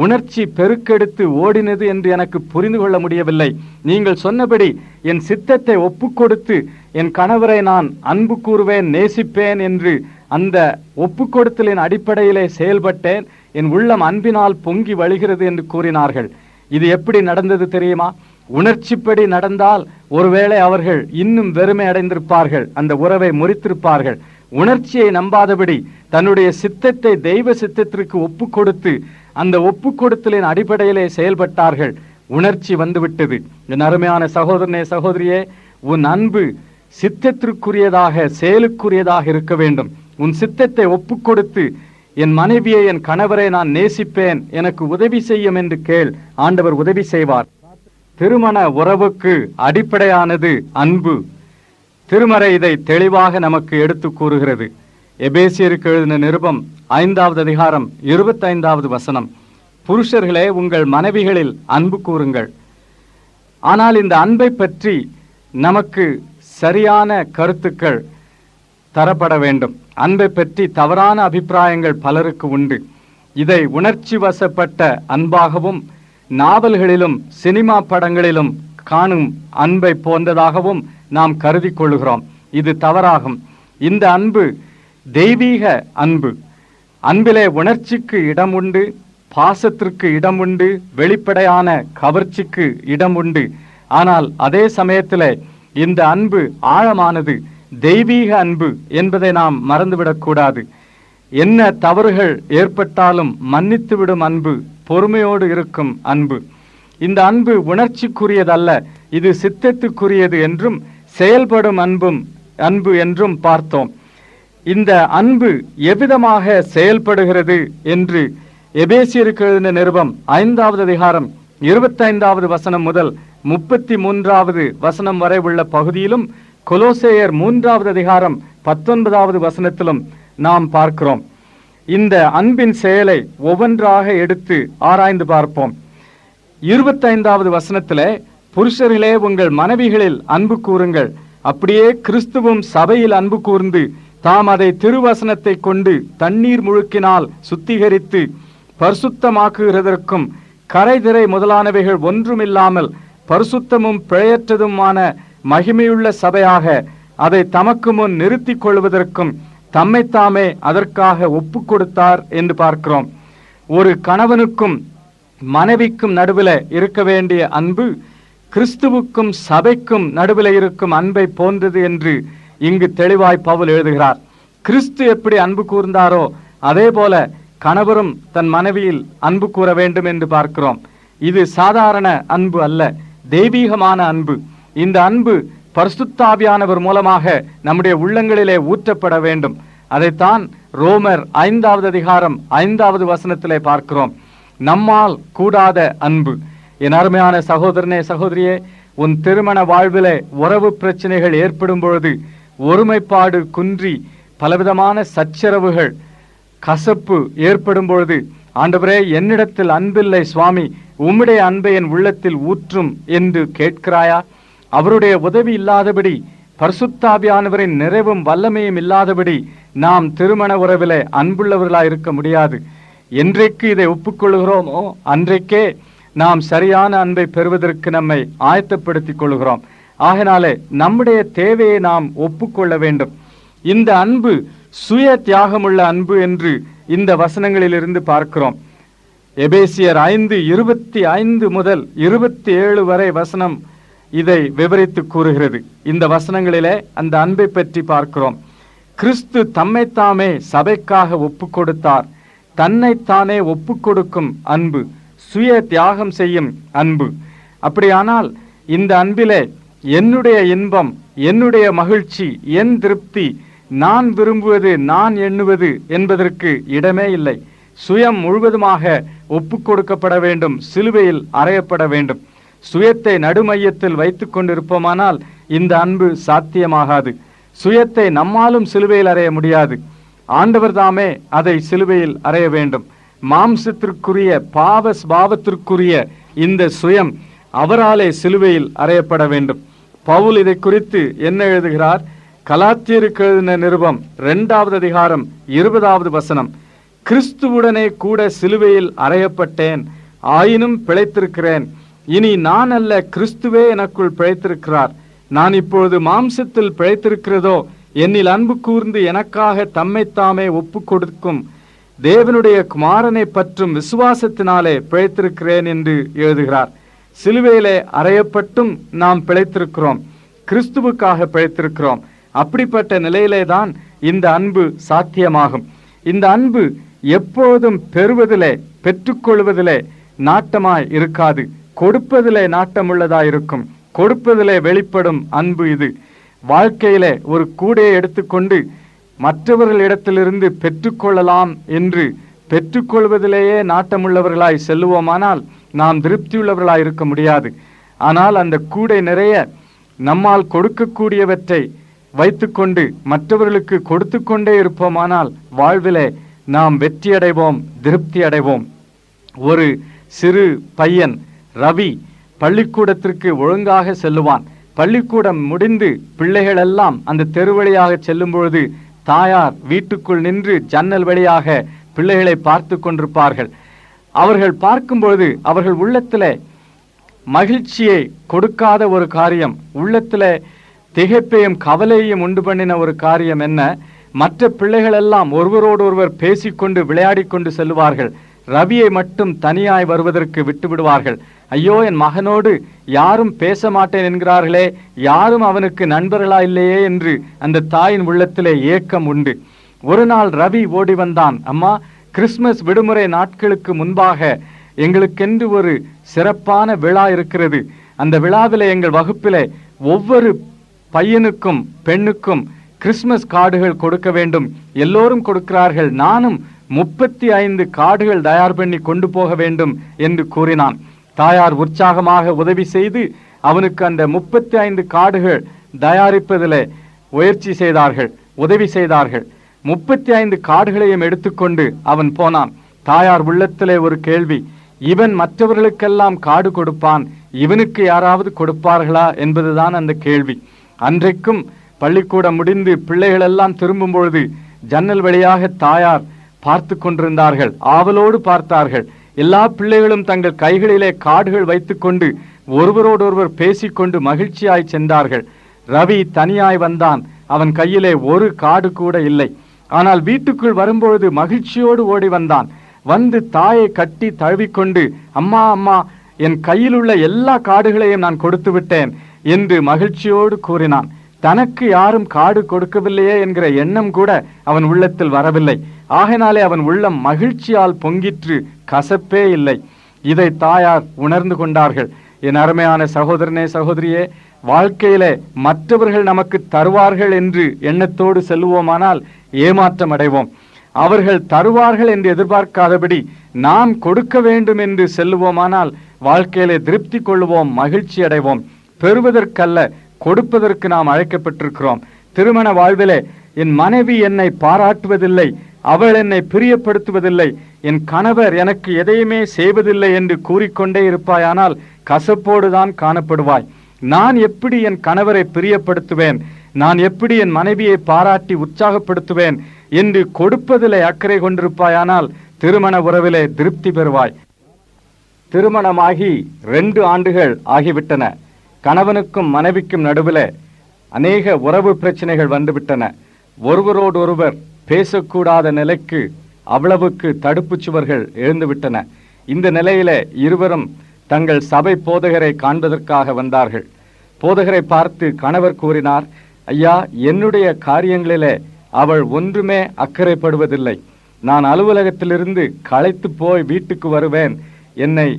உணர்ச்சி பெருக்கெடுத்து ஓடினது என்று எனக்கு புரிந்து கொள்ள முடியவில்லை. நீங்கள் சொன்னபடி என் சித்தத்தை ஒப்புக் கொடுத்து என் கணவரை நான் அன்பு கூறுவேன், நேசிப்பேன் என்று அந்த ஒப்புக் கொடுத்தலின் அடிப்படையிலே செயல்பட்டேன். என் உள்ளம் அன்பினால் பொங்கி வழிகிறது என்று கூறினார்கள். இது எப்படி நடந்தது தெரியுமா? உணர்ச்சிப்படி நடந்தால் ஒருவேளை அவர்கள் இன்னும் வெறுமை அடைந்திருப்பார்கள், அந்த உறவை முறித்திருப்பார்கள். உணர்ச்சியை நம்பாதபடி தன்னுடைய சித்தத்தை தெய்வ சித்தத்திற்கு ஒப்பு கொடுத்து அந்த ஒப்பு கொடுத்தலின் அடிப்படையிலே செயல்பட்டார்கள். உணர்ச்சி வந்துவிட்டது. என் அருமையான சகோதரனே, சகோதரியே, உன் அன்பு சித்தத்திற்குரியதாக, செயலுக்குரியதாக இருக்க வேண்டும். உன் சித்தத்தை ஒப்பு கொடுத்து என் மனைவியை, என் கணவரை நான் நேசிப்பேன், எனக்கு உதவி செய்யும் என்று கேள். ஆண்டவர் உதவி செய்வார். திருமண உறவுக்கு அடிப்படையானது அன்பு. திருமறை இதை தெளிவாக நமக்கு எடுத்து கூறுகிறது. எபேசியருக்கு எழுதின நிருபம் 5வது அதிகாரம் 25வது வசனம், புருஷர்களே, உங்கள் மனைவிகளில் அன்பு கூறுங்கள். ஆனால் இந்த அன்பை பற்றி நமக்கு சரியான கருத்துக்கள் தரப்பட வேண்டும். அன்பை பற்றி தவறான அபிப்பிராயங்கள் பலருக்கு உண்டு. இதை உணர்ச்சி வசப்பட்ட அன்பாகவும் நாவல்களிலும் சினிமா படங்களிலும் காணும் அன்பை போன்றதாகவும் நாம் கருதி கொள்கிறோம். இது தவறாகும். இந்த அன்பு தெய்வீக அன்பு. அன்பிலே உணர்ச்சிக்கு இடம் உண்டு, பாசத்திற்கு இடம் உண்டு, வெளிப்படையான கவர்ச்சிக்கு இடம் உண்டு. ஆனால் அதே சமயத்தில் இந்த அன்பு ஆழமானது, தெய்வீக அன்பு என்பதை நாம் மறந்துவிடக்கூடாது. என்ன தவறுகள் ஏற்பட்டாலும் மன்னித்துவிடும் அன்பு, பொறுமையோடு இருக்கும் அன்பு. இந்த அன்பு உணர்ச்சிக்குரியதல்ல, இது சித்தத்துக்குரியது என்றும் செயல்படும் அன்பு என்றும் பார்த்தோம். இந்த அன்பு எவ்விதமாக செயல்படுகிறது என்று எபேசியருக்கு எழுதின நிருபம் 5வது அதிகாரம் 25வது வசனம் முதல் 33வது வசனம் வரை உள்ள பகுதியிலும், கொலோசேயர் 3வது அதிகாரம் 19வது வசனத்திலும் நாம் பார்க்கிறோம். இந்த அன்பின் செயலை ஒவ்வொன்றாக எடுத்து ஆராய்ந்து பார்ப்போம். 25வது வசனத்திலே, புருஷரிலே உங்கள் மனைவிகளில் அன்பு கூறுங்கள், அப்படியே கிறிஸ்துவும் சபையில் அன்பு கூர்ந்து தாம் அதை திருவசனத்தை கொண்டு தண்ணீர் முழுக்கினால் சுத்திகரித்து பரிசுத்தமாக்குகிறதற்கும் கரைதிரை முதலானவைகள் ஒன்றுமில்லாமல் பரிசுத்தமும் பிழையற்றதுமான மகிமையுள்ள சபையாக அதை தமக்கு முன் நிறுத்திக் கொள்வதற்கும் தம்மைத்தாமே அதற்காக ஒப்பு கொடுத்தார் என்று பார்க்கிறோம். ஒரு கணவனுக்கும் மனைவிக்கும் நடுவில் இருக்க வேண்டிய அன்பு கிறிஸ்துவுக்கும் சபைக்கும் நடுவில் இருக்கும் அன்பை போன்றது என்று இங்கு தெளிவாய் பவுல் எழுதுகிறார். கிறிஸ்து எப்படி அன்பு கூர்ந்தாரோ அதே போல கணவரும் தன் மனைவியில் அன்பு கூற வேண்டும் என்று பார்க்கிறோம். இது சாதாரண அன்பு அல்ல, தெய்வீகமான அன்பு. இந்த அன்பு பரிசுத்தாவியானவர் மூலமாக நம்முடைய உள்ளங்களிலே ஊற்றப்பட வேண்டும். அதைத்தான் ரோமர் 5வது அதிகாரம் 5வது வசனத்திலே பார்க்கிறோம். நம்மால் கூடாத அன்பு. என் அருமையான சகோதரனே, சகோதரியே, உன் திருமண வாழ்விலே உறவு பிரச்சனைகள் ஏற்படும் பொழுது, ஒருமைப்பாடு குன்றி பலவிதமான சச்சரவுகள் கசப்பு ஏற்படும் பொழுது, ஆண்டவரே என்னிடத்தில் அன்பில்லை சுவாமி, உம்முடைய அன்பை என் உள்ளத்தில் ஊற்றும் என்று கேட்கிறாயா? அவருடைய உதவி இல்லாதபடி, பரிசுத்தாவியானவரின் நிறைவும் வல்லமையும் இல்லாதபடி நாம் திருமண உறவிலே அன்புள்ளவர்களாய் இருக்க முடியாது. என்றைக்கு இதை ஒப்புக்கொள்கிறோமோ அன்றைக்கே நாம் சரியான அன்பை பெறுவதற்கு நம்மை ஆயத்தப்படுத்திக் கொள்கிறோம். ஆகினாலே நம்முடைய தேவையை நாம் ஒப்புக்கொள்ள வேண்டும். இந்த அன்பு சுய தியாகமுள்ள அன்பு என்று இந்த வசனங்களிலிருந்து பார்க்கிறோம். எபேசியர் 5:25 முதல் 27 வரை வசனம் இதை விவரித்து கூறுகிறது. இந்த வசனங்களிலே அந்த அன்பை பற்றி பார்க்கிறோம். கிறிஸ்து தம்மைத்தாமே சபைக்காக ஒப்பு கொடுத்தார். தன்னைத்தானே ஒப்பு கொடுக்கும் அன்பு, சுய தியாகம் செய்யும் அன்பு. அப்படியானால் இந்த அன்பிலே என்னுடைய இன்பம், என்னுடைய மகிழ்ச்சி, என் திருப்தி, நான் விரும்புவது, நான் எண்ணுவது என்பதற்கு இடமே இல்லை. சுயம் முழுவதுமாக ஒப்பு கொடுக்கப்பட வேண்டும், சிலுவையில் அறையப்பட வேண்டும். சுயத்தை நடுமையத்தில் வைத்துக் கொண்டிருப்போமானால் இந்த அன்பு சாத்தியமாகாது. சுயத்தை நம்மாலும் சிலுவையில் அறைய முடியாது. ஆண்டவர் தாமே அதை சிலுவையில் அறைய வேண்டும். மாம்சத்திற்குரிய பாவ பாவத்திற்குரிய இந்த சுயம் அவராலே சிலுவையில் அறையப்பட வேண்டும். பவுல் இதை குறித்து என்ன எழுதுகிறார்? கலாத்தியருக்கு எழுதின நிருபம் 2வது அதிகாரம் 20வது வசனம், கிறிஸ்துவுடனே கூட சிலுவையில் அறையப்பட்டேன், ஆயினும் பிழைத்திருக்கிறேன். இனி நான் அல்ல, கிறிஸ்துவே எனக்குள் பிழைத்திருக்கிறார். நான் இப்பொழுது மாம்சத்தில் பிழைத்திருக்கிறதோ என்னில் அன்பு கூர்ந்து எனக்காக தம்மைத்தாமே ஒப்பு கொடுக்கும் தேவனுடைய குமாரனை பற்றும் விசுவாசத்தினாலே பிழைத்திருக்கிறேன் என்று எழுதுகிறார். சிலுவையிலே அறையப்பட்டும் நாம் பிழைத்திருக்கிறோம், கிறிஸ்துவுக்காக பிழைத்திருக்கிறோம். அப்படிப்பட்ட நிலையிலே தான் இந்த அன்பு சாத்தியமாகும். இந்த அன்பு எப்பொழுதும் பெறுவதிலே, பெற்றுக்கொள்வதிலே நாட்டமாய் இருக்காது, கொடுப்பதிலே நாட்டமுள்ளதாய் இருக்கும். கொடுப்பதிலே வெளிப்படும் அன்பு இது. வாழ்க்கையிலே ஒரு கூடையை எடுத்துக்கொண்டு மற்றவர்களிடத்திலிருந்து பெற்றுக்கொள்ளலாம் என்று பெற்றுக்கொள்வதிலேயே நாட்டமுள்ளவர்களாய் செல்லுவோமானால் நாம் திருப்தியுள்ளவர்களாய் இருக்க முடியாது. ஆனால் அந்த கூடை நிறைய நம்மால் கொடுக்கக்கூடியவற்றை வைத்துக்கொண்டு மற்றவர்களுக்கு கொடுத்து கொண்டே இருப்போமானால் வாழ்விலே நாம் வெற்றியடைவோம், திருப்தி அடைவோம். ஒரு சிறு பையன் ரவி பள்ளிக்கூடத்திற்கு ஒழுங்காக செல்லுவான். பள்ளிக்கூடம் முடிந்து பிள்ளைகள் எல்லாம் அந்த தெருவழியாக செல்லும் பொழுது தாயார் வீட்டுக்குள் நின்று ஜன்னல் வழியாக பிள்ளைகளை பார்த்து கொண்டிருப்பார்கள். அவர்கள் பார்க்கும்பொழுது அவர்கள் உள்ளத்திலே மகிழ்ச்சியை கொடுக்காத ஒரு காரியம், உள்ளத்திலே திகைப்பையும் கவலையையும் உண்டு பண்ணின ஒரு காரியம் என்ன? மற்ற பிள்ளைகள் எல்லாம் ஒருவரோடு ஒருவர் பேசிக்கொண்டு விளையாடி கொண்டு செல்வார்கள். ரவியை மட்டும் தனியாய் வருவதற்கு விட்டு விடுவார்கள். ஐயோ, என் மகனோடு யாரும் பேச மாட்டேன் என்கிறார்களே, யாரும் அவனுக்கு நண்பர்களா இல்லையே என்று அந்த தாயின் உள்ளத்திலே ஏக்கம் உண்டு. ஒரு நாள் ரவி ஓடி வந்தான். அம்மா, கிறிஸ்துமஸ் விடுமுறை நாட்களுக்கு முன்பாக எங்களுக்கென்று ஒரு சிறப்பான விழா இருக்கிறது. அந்த விழாவிலே எங்கள் வகுப்பிலே ஒவ்வொரு பையனுக்கும் பெண்ணுக்கும் கிறிஸ்துமஸ் கார்டுகள் கொடுக்க வேண்டும். எல்லோரும் கொடுக்கிறார்கள், நானும் 35 கார்டுகள் தயார் பண்ணி கொண்டு போக வேண்டும் என்று கூறினான். தாயார் உற்சாகமாக உதவி செய்து அவனுக்கு அந்த 35 கார்டுகள் தயாரிப்பதில் முயற்சி செய்தார்கள், உதவி செய்தார்கள். 35 கார்டுகளையும் எடுத்துக்கொண்டு அவன் போனான். தாயார் உள்ளத்திலே ஒரு கேள்வி, இவன் மற்றவர்களுக்கெல்லாம் கார்டு கொடுப்பான், இவனுக்கு யாராவது கொடுப்பார்களா என்பதுதான் அந்த கேள்வி. அன்றைக்கும் பள்ளிக்கூடம் முடிந்து பிள்ளைகள் எல்லாம் திரும்பும் பொழுது ஜன்னல் வழியாக தாயார் பார்த்து கொண்டிருந்தார்கள், ஆவலோடு பார்த்தார்கள். எல்லா பிள்ளைகளும் தங்கள் கைகளிலே கார்டுகள் வைத்துக்கொண்டு ஒருவரோடொருவர் பேசிக்கொண்டு மகிழ்ச்சியாய் சென்றார்கள். ரவி தனியாய் வந்தான். அவன் கையிலே ஒரு கார்டு கூட இல்லை. ஆனால் வீட்டுக்குள் வரும்பொழுது மகிழ்ச்சியோடு ஓடி வந்தான். வந்து தாயை கட்டி தழுவிக்கொண்டு, அம்மா அம்மா, என் கையில் உள்ள எல்லா கார்டுகளையும் நான் கொடுத்து விட்டேன் என்று மகிழ்ச்சியோடு கூறினான். தனக்கு யாரும் கார்டு கொடுக்கவில்லையே என்கிற எண்ணம் கூட அவன் உள்ளத்தில் வரவில்லை. ஆகையினாலே அவன் உள்ளம் மகிழ்ச்சியால் பொங்கிற்று, கசப்பே இல்லை. இதை தாயார் உணர்ந்து கொண்டார்கள். என் அருமையான சகோதரனே, சகோதரியே, வாழ்க்கையிலே மற்றவர்கள் நமக்கு தருவார்கள் என்று எண்ணத்தோடு செல்லுவோமானால் ஏமாற்றம் அடைவோம். அவர்கள் தருவார்கள் என்று எதிர்பார்க்காதபடி நாம் கொடுக்க வேண்டும் என்று செல்லுவோமானால் வாழ்க்கையிலே திருப்தி கொள்ளுவோம், மகிழ்ச்சி அடைவோம். பெறுவதற்கல்ல, கொடுப்பதற்கு நாம் அழைக்கப்பட்டிருக்கிறோம். திருமண வாழ்விலே என் மனைவி என்னை பாராட்டுவதில்லை, அவள் என்னை பிரியப்படுத்துவதில்லை, என் கணவர் எனக்கு எதையுமே செய்வதில்லை என்று கூறிக்கொண்டே இருப்பாயானால் கசப்போடுதான் காணப்படுவாய். நான் எப்படி என் கணவரை பிரியப்படுத்துவேன், நான் எப்படி என் மனைவியை பாராட்டி உற்சாகப்படுத்துவேன் என்று கொடுப்பதிலே அக்கறை கொண்டிருப்பாயானால் திருமண உறவிலே திருப்தி பெறுவாய். திருமணமாகி 2 ஆண்டுகள் ஆகிவிட்டன. கணவனுக்கும் மனைவிக்கும் நடுவில் அநேக உறவு பிரச்சனைகள் வந்துவிட்டன. ஒருவரோடு ஒருவர் பேசக்கூடாத நிலைக்கு அவ்வளவுக்கு தடுப்பு சுவர்கள் எழுந்துவிட்டன. இந்த நிலையில இருவரும் தங்கள் சபை போதகரை காண்பதற்காக வந்தார்கள். போதகரை பார்த்து கணவர் கூறினார், ஐயா, என்னுடைய காரியங்களிலே அவள் ஒன்றுமே அக்கறைப்படுவதில்லை. நான் அலுவலகத்திலிருந்து களைத்து போய் வீட்டுக்கு வருவேன், என்னை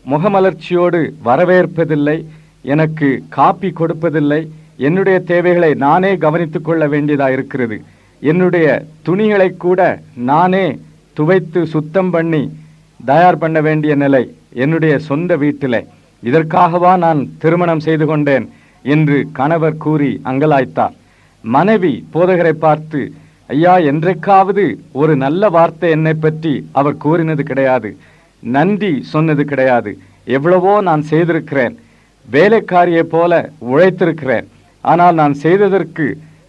முகமலர்ச்சியோடு வரவேற்பதில்லை, எனக்கு காப்பி கொடுப்பதில்லை, என்னுடைய தேவைகளை நானே கவனித்துக் கொள்ள வேண்டியதாக இருக்கிறது, என்னுடைய துணிகளை கூட நானே துவைத்து சுத்தம் பண்ணி தயார் பண்ண வேண்டிய நிலை என்னுடைய சொந்த வீட்டிலே. இதற்காகவா நான் திருமணம் செய்து கொண்டேன் என்று கணவர் கூறி அங்கலாய்த்தார். மனைவி போதகரை பார்த்து, ஐயா, என்றைக்காவது ஒரு நல்ல வார்த்தை என்னை பற்றி அவர் கூறினது கிடையாது, நன்றி சொன்னது கிடையாது. எவ்வளவோ நான் செய்திருக்கிறேன், வேலைக்காரியை போல உழைத்திருக்கிறேன், ஆனால் நான் செய்ததற்கு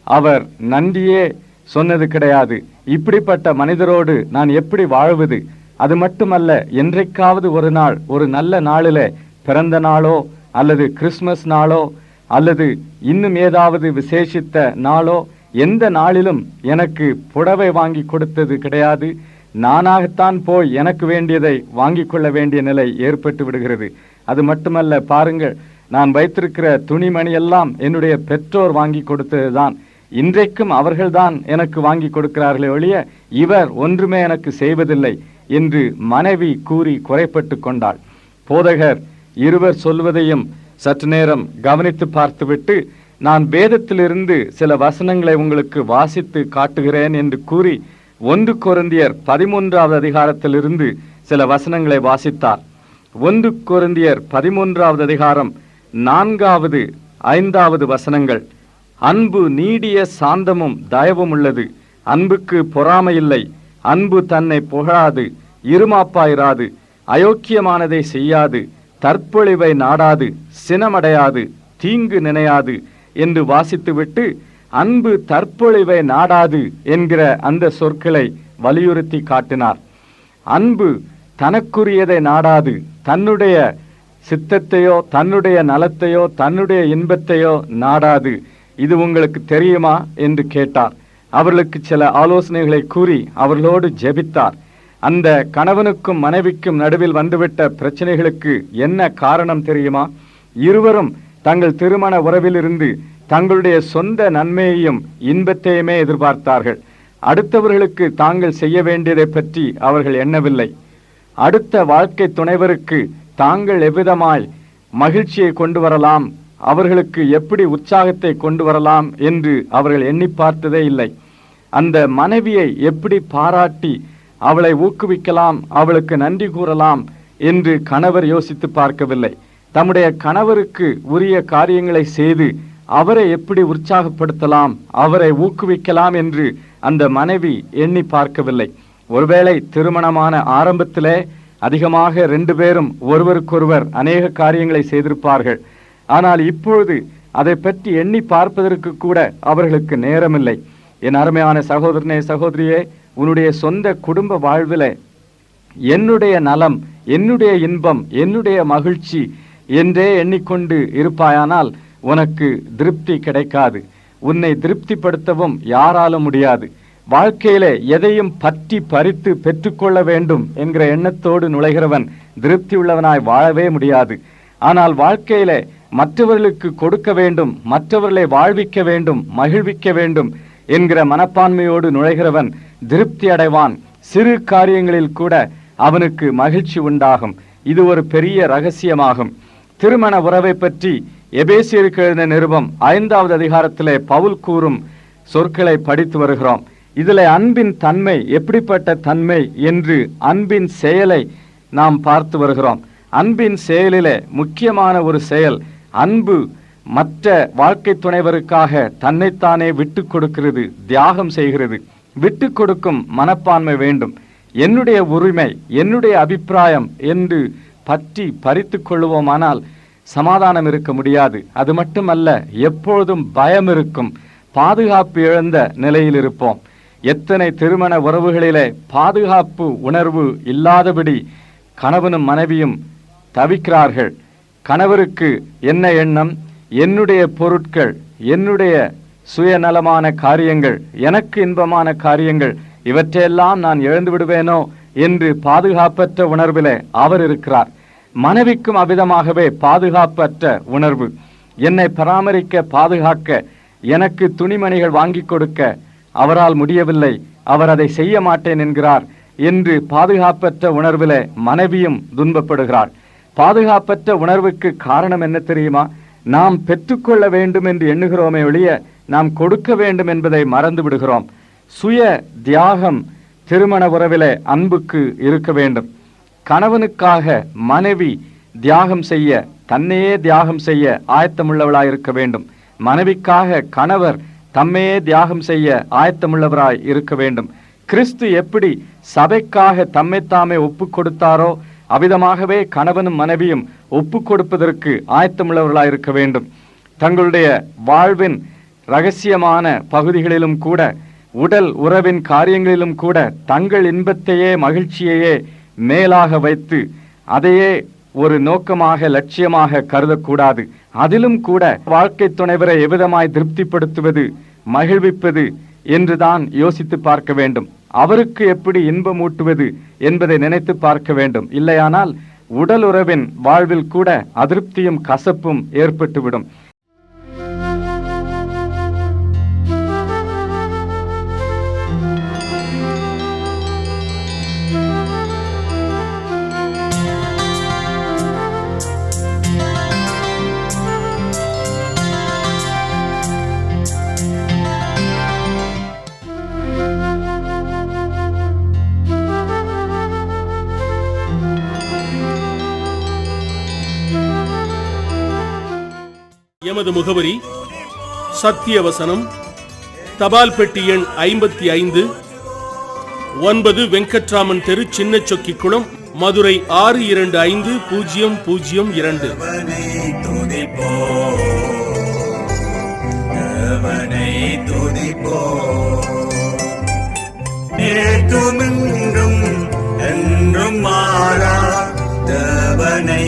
அவர் நன்றியே சொன்னது கிடையாது. இப்படிப்பட்ட மனிதரோடு நான் எப்படி வாழ்வது? அது மட்டுமல்ல, என்றைக்காவது ஒரு நாள், ஒரு நல்ல நாளிலே, பிறந்த நாளோ அல்லது கிறிஸ்துமஸ் நாளோ அல்லது இன்னும் ஏதாவது விசேஷித்த நாளோ, எந்த நாளிலும் எனக்கு புடவை வாங்கி கொடுத்தது கிடையாது. நானாகத்தான் போய் எனக்கு வேண்டியதை வாங்கி கொள்ள வேண்டிய நிலை ஏற்பட்டு விடுகிறது. அது மட்டுமல்ல, பாருங்கள், நான் வைத்திருக்கிற துணிமணி எல்லாம் என்னுடைய பெற்றோர் வாங்கி கொடுத்ததுதான். இன்றைக்கும் அவர்கள்தான் எனக்கு வாங்கி கொடுக்கிறார்களே ஒழிய இவர் ஒன்றுமே எனக்கு செய்வதில்லை என்று மனைவி கூறி குறைப்பட்டு கொண்டாள். போதகர் இருவர் சொல்வதையும் சற்று நேரம் கவனித்து பார்த்துவிட்டு, நான் வேதத்திலிருந்து சில வசனங்களை உங்களுக்கு வாசித்து காட்டுகிறேன் என்று கூறி 1 கொரிந்தியர் 13வது அதிகாரத்திலிருந்து சில வசனங்களை வாசித்தார். 1 கொரிந்தியர் 13வது அதிகாரம் 4வது 5வது வசனங்கள். அன்பு நீடிய சாந்தமும் தயவும் உள்ளது, அன்புக்கு பொறாமையில்லை, அன்பு தன்னை புகழாது, இருமாப்பாயிராது, அயோக்கியமானதை செய்யாது, தற்பொழிவை நாடாது, சினமடையாது, தீங்கு நினையாது என்று வாசித்துவிட்டு அன்பு தற்பொழிவை நாடாது என்கிற அந்த சொற்களை வலியுறுத்தி காட்டினார். அன்பு தனக்குரியதை நாடாது, தன்னுடைய சித்தத்தையோ தன்னுடைய நலத்தையோ தன்னுடைய இன்பத்தையோ நாடாது. இது உங்களுக்கு தெரியுமா என்று கேட்டார். அவர்களுக்கு சில ஆலோசனைகளை கூறி அவர்களோடு ஜெபித்தார். அந்த கணவனுக்கும் மனைவிக்கும் நடுவில் வந்துவிட்ட பிரச்சனைகளுக்கு என்ன காரணம் தெரியுமா? இருவரும் தங்கள் திருமண உறவிலிருந்து தங்களுடைய சொந்த நன்மையையும் இன்பத்தையுமே எதிர்பார்த்தார்கள். அடுத்தவர்களுக்கு தாங்கள் செய்ய வேண்டியதை பற்றி அவர்கள் எண்ணவில்லை. அடுத்த வாழ்க்கை துணைவருக்கு தாங்கள் எவ்விதமாய் மகிழ்ச்சியை கொண்டு வரலாம், அவர்களுக்கு எப்படி உற்சாகத்தை கொண்டு வரலாம் என்று அவர்கள் எண்ணி பார்த்ததே இல்லை. அந்த மனைவியை எப்படி பாராட்டி அவளை ஊக்குவிக்கலாம், அவளுக்கு நன்றி கூறலாம் என்று கணவர் யோசித்து பார்க்கவில்லை. தம்முடைய கணவருக்கு உரிய காரியங்களை செய்து அவரை எப்படி உற்சாகப்படுத்தலாம், அவரை ஊக்குவிக்கலாம் என்று அந்த மனைவி எண்ணி பார்க்கவில்லை. ஒருவேளை திருமணமான ஆரம்பத்திலே அதிகமாக 2 பேரும் ஒருவருக்கொருவர் அநேக காரியங்களை செய்திருப்பார்கள். ஆனால் இப்பொழுது அதை பற்றி எண்ணி பார்ப்பதற்கு கூட அவர்களுக்கு நேரமில்லை. என் அருமையான சகோதரனே சகோதரியே, உன்னுடைய சொந்த குடும்ப வாழ்விலே என்னுடைய நலம், என்னுடைய இன்பம், என்னுடைய மகிழ்ச்சி என்றே எண்ணிக்கொண்டு இருப்பாயானால் உனக்கு திருப்தி கிடைக்காது. உன்னை திருப்திப்படுத்தவும் யாராலும் முடியாது. வாழ்க்கையிலே எதையும் பற்றி பறித்து பெற்றுக்கொள்ள வேண்டும் என்கிற எண்ணத்தோடு நுழைகிறவன் திருப்தி உள்ளவனாய் வாழவே முடியாது. ஆனால் வாழ்க்கையிலே மற்றவர்களுக்கு கொடுக்க வேண்டும், மற்றவர்களை வாழ்விக்க வேண்டும், மகிழ்விக்க வேண்டும் என்கிற மனப்பான்மையோடு நுழைகிறவன் திருப்தி அடைவான். சிறு காரியங்களில் கூட அவனுக்கு மகிழ்ச்சி உண்டாகும். இது ஒரு பெரிய ரகசியமாகும். திருமண உறவை பற்றி எபேசியருக்கு எழுதின நிருபம் 5வது அதிகாரத்திலே பவுல் கூறும் சொற்களை படித்து வருகிறோம். இதில் அன்பின் தன்மை எப்படிப்பட்ட தன்மை என்று அன்பின் செயலை நாம் பார்த்து வருகிறோம். அன்பின் செயலிலே முக்கியமான ஒரு செயல் அன்பு மற்ற வாழ்க்கை துணைவருக்காக தன்னைத்தானே விட்டு கொடுக்கிறது, தியாகம் செய்கிறது. விட்டு கொடுக்கும் மனப்பான்மை வேண்டும். என்னுடைய உரிமை, என்னுடைய அபிப்பிராயம் என்று பற்றி பறித்து கொள்ளுவோமானால் சமாதானம் இருக்க முடியாது. அது மட்டுமல்ல, எப்பொழுதும் பயம் இருக்கும், பாதுகாப்பு இழந்த நிலையில் இருப்போம். எத்தனை திருமண உறவுகளிலே பாதுகாப்பு உணர்வு இல்லாதபடி கணவனும் மனைவியும் தவிக்கிறார்கள். கணவருக்கு என்ன எண்ணம்? என்னுடைய பொருட்கள், என்னுடைய சுயநலமான காரியங்கள், எனக்கு இன்பமான காரியங்கள், இவற்றையெல்லாம் நான் இழந்து விடுவேனோ என்று பாதுகாப்பற்ற உணர்விலே அவர் இருக்கிறார். மனைவிக்கும் அவ்விதமாகவே பாதுகாப்பற்ற உணர்வு. என்னை பராமரிக்க, பாதுகாக்க, எனக்கு துணிமணிகள் வாங்கி கொடுக்க அவரால் முடியவில்லை, அவர் அதை செய்ய மாட்டேன் என்கிறார் என்று பாதுகாப்பற்ற உணர்விலே மனைவியும் துன்பப்படுகிறார். பாதுகாப்பற்ற உணர்வுக்கு காரணம் என்ன தெரியுமா? நாம் பெற்றுக்கொள்ள வேண்டும் என்று எண்ணுகிறோமே ஒழிய நாம் கொடுக்க வேண்டும் என்பதை மறந்து விடுகிறோம். சுய தியாகம் திருமண உறவிலே அன்புக்கு இருக்க வேண்டும். கணவனுக்காக மனைவி தியாகம் செய்ய, தன்னையே தியாகம் செய்ய ஆயத்தமுள்ளவளாய் இருக்க வேண்டும். மனைவிக்காக கணவர் தம்மையே தியாகம் செய்ய ஆயத்தமுள்ளவராய் இருக்க வேண்டும். கிறிஸ்து எப்படி சபைக்காக தம்மைத்தாமே ஒப்பு கொடுத்தாரோ அவ்விதமாகவே கணவனும் மனைவியும் ஒப்பு கொடுப்பதற்கு ஆயத்தமுள்ளவர்களாய் இருக்க வேண்டும். தங்களுடைய வாழ்வின் இரகசியமான பகுதிகளிலும் கூட, உடல் உறவின் காரியங்களிலும் கூட தங்கள் இன்பத்தையே, மகிழ்ச்சியையே மேலாக வைத்து அதையே ஒரு நோக்கமாக, லட்சியமாக கருதக்கூடாது. அதிலும் கூட வாழ்க்கை துணைவரை எவ்விதமாய் திருப்திப்படுத்துவது, மகிழ்விப்பது என்றுதான் யோசித்து பார்க்க வேண்டும். அவருக்கு எப்படி இன்பமூட்டுவது என்பதை நினைத்து பார்க்க வேண்டும். இல்லையானால் உடல் உறவின் வாழ்வில் கூட அதிருப்தியும் கசப்பும் ஏற்பட்டுவிடும். எமது முகவரி சத்தியவசனம், தபால் பெட்டி எண் 55, 9 வெங்கட்ராமன் தெரு, சின்ன சொக்கிக்குளம், மதுரை 625002. தேவனை துதிப்போம். நேற்றும் இன்றும் என்றும் மாறா தேவனை